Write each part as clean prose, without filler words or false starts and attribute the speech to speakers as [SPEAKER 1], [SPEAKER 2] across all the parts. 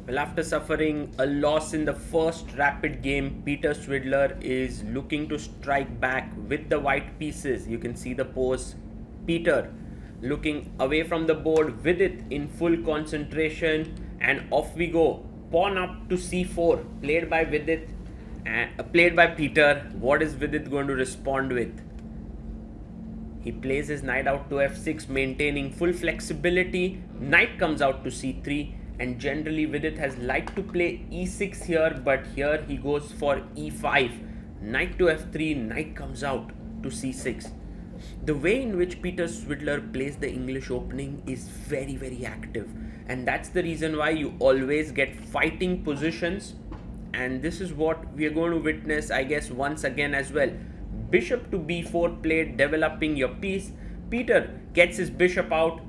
[SPEAKER 1] Well, after suffering a loss in the first rapid game, Peter Svidler is looking to strike back with the white pieces. You can see the pose. Peter looking away from the board with it in full concentration, and off we go. Pawn up to c4, played by Vidit and played by Peter. What is Vidit going to respond with? He plays his knight out to f6, maintaining full flexibility. Knight comes out to c3, and generally Vidit has liked to play e6 here, but here he goes for e5. Knight to f3, knight comes out to c6. The way in which Peter Svidler plays the English opening is very, very active, and that's the reason why you always get fighting positions, and this is what we are going to witness, I guess, once again as well. Bishop to b4 played, developing your piece. Peter gets his bishop out,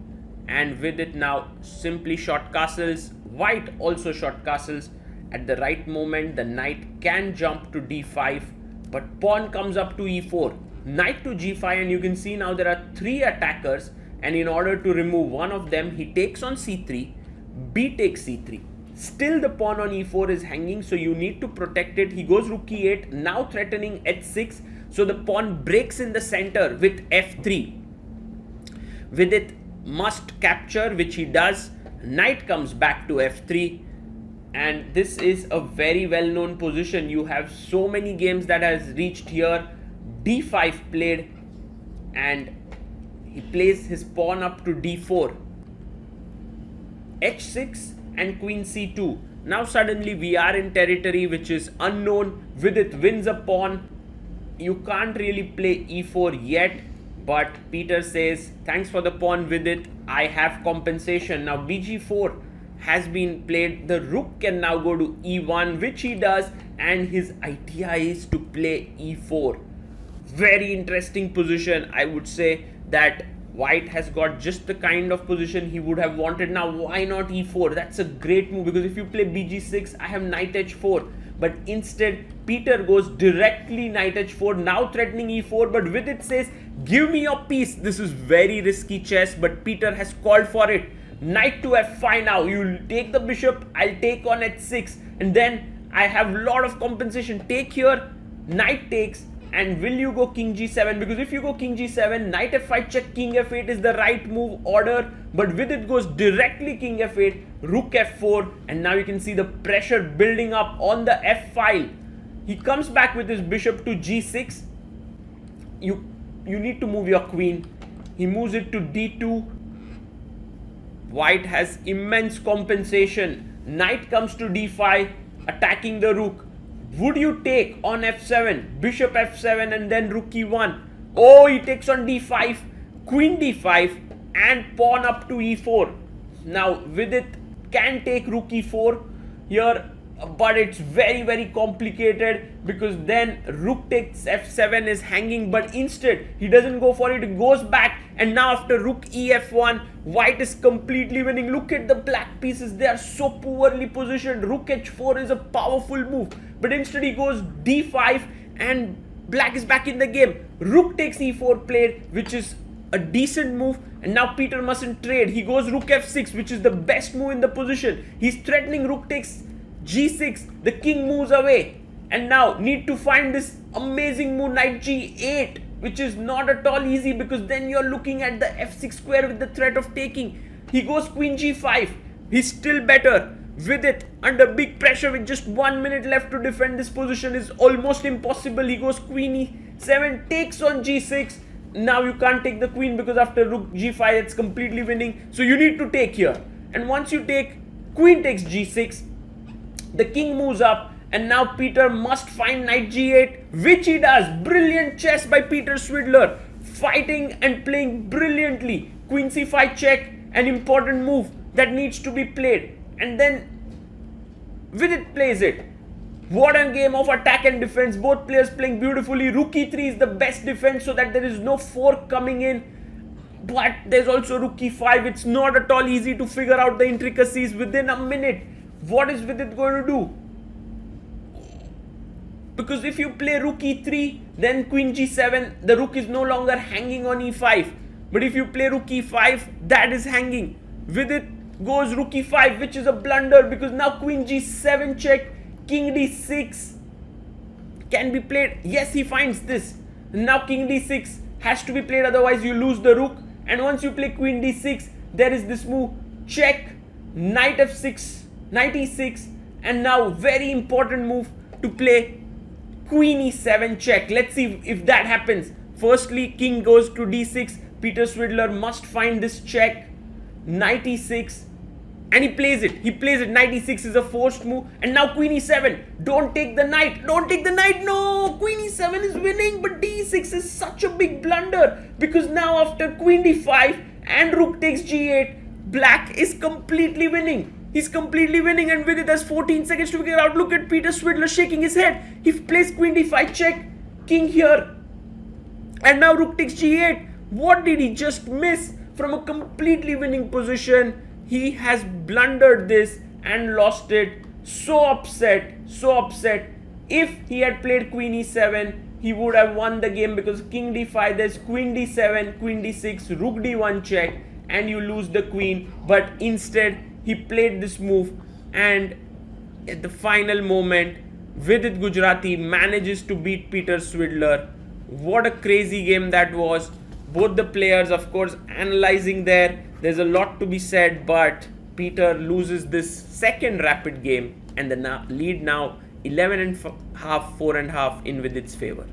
[SPEAKER 1] and with it now simply short castles. White also short castles. At the right moment, the knight can jump to d5, but pawn comes up to e4. Knight to g5, and you can see now there are three attackers, and in order to remove one of them, he takes on c3, b takes c3. Still the pawn on e4 is hanging, so you need to protect it. He goes rook e8, now threatening h6, so the pawn breaks in the center with f3. With it, must capture, which he does. Knight comes back to f3, and this is a very well known position. You have so many games that has reached here. d5 played, and he plays his pawn up to d4, h6 and queen c2. Now suddenly we are in territory which is unknown. Vidit wins a pawn. You can't really play e4 yet, but Peter says, thanks for the pawn, Vidit, I have compensation. Now bg4 has been played. The rook can now go to e1, which he does, and his idea is to play e4. Very interesting position. I would say that White has got just the kind of position he would have wanted. Now why not e4? That's a great move, because if you play bg6, I have knight h4, but instead Peter goes directly knight h4, now threatening e4, but with it says, give me your piece. This is very risky chess, but Peter has called for it. Knight to f5 now. You take the bishop, I'll take on h6, and then I have a lot of compensation. Take here, knight takes, and will you go king g7? Because if you go king g7, knight f5 check, king f8 is the right move order, but with it goes directly king f8, rook f4, and now you can see the pressure building up on the f file. He comes back with his bishop to g6. You need to move your queen. He moves it to d2. White has immense compensation. Knight comes to d5, attacking the rook. Would you take on f7, bishop f7, and then rook e1? Oh, he takes on d5, queen d5, and pawn up to e4. Now Vidit can take rook e4 here, but it's very, very complicated, because then rook takes f7 is hanging, but instead he doesn't go for it. He goes back, and now after rook ef1, White is completely winning. Look at the black pieces, they are so poorly positioned. Rook h4 is a powerful move, but instead he goes d5, and black is back in the game. Rook takes e4 played, which is a decent move, and now Peter mustn't trade. He goes rook f6, which is the best move in the position. He's threatening rook takes g6, the king moves away, and now need to find this amazing move, knight g8, which is not at all easy, because then you're looking at the f6 square with the threat of taking. He goes queen g5, he's still better. With it, under big pressure with just 1 minute left to defend this position is almost impossible. He goes queen e7, takes on g6. Now you can't take the queen, because after rook g5 it's completely winning, so you need to take here, and once you take, queen takes g6, the king moves up, and now Peter must find knight g8, which he does. Brilliant chess by Peter Svidler, fighting and playing brilliantly. Queen c5 check, an important move that needs to be played, and then Vidit plays it. What a game of attack and defense, both players playing beautifully. Rook e3 is the best defense, so that there is no fork coming in, but there's also rook e5. It's not at all easy to figure out the intricacies within a minute. What is Vidit going to do? Because if you play rook e3, then queen g7, the rook is no longer hanging on e5. But if you play rook e5, that is hanging. Vidit goes rook e5, which is a blunder because now queen g7 check, king d6 can be played. Yes, he finds this. Now king d6 has to be played, otherwise you lose the rook. And once you play queen d6, there is this move, check, knight f6, knight e6, and now very important move to play queen e7 check. Let's see if that happens. Firstly, king goes to d6. Peter Svidler must find this check, knight e6, and he plays it. He plays it. Knight e6 is a forced move, and now queen e7. Don't take the knight. Don't take the knight. No, queen e7 is winning, but d6 is such a big blunder because now after queen d5 and rook takes g8, black is completely winning. He's completely winning, and Vidit has 14 seconds to figure out. Look at Peter Svidler shaking his head. He plays queen d5 check, king here, and now rook takes g8. What did he just miss from a completely winning position? He has blundered this and lost it. So upset, so upset. If he had played queen e7, he would have won the game because king d5, there's queen d7, queen d6, rook d1 check, and you lose the queen. But instead, he played this move, and at the final moment, Vidit Gujrathi manages to beat Peter Svidler. What a crazy game that was. Both the players, of course, analyzing there. There's a lot to be said, but Peter loses this second rapid game, and the lead now 11 and half, 4.5 in Vidit's favor.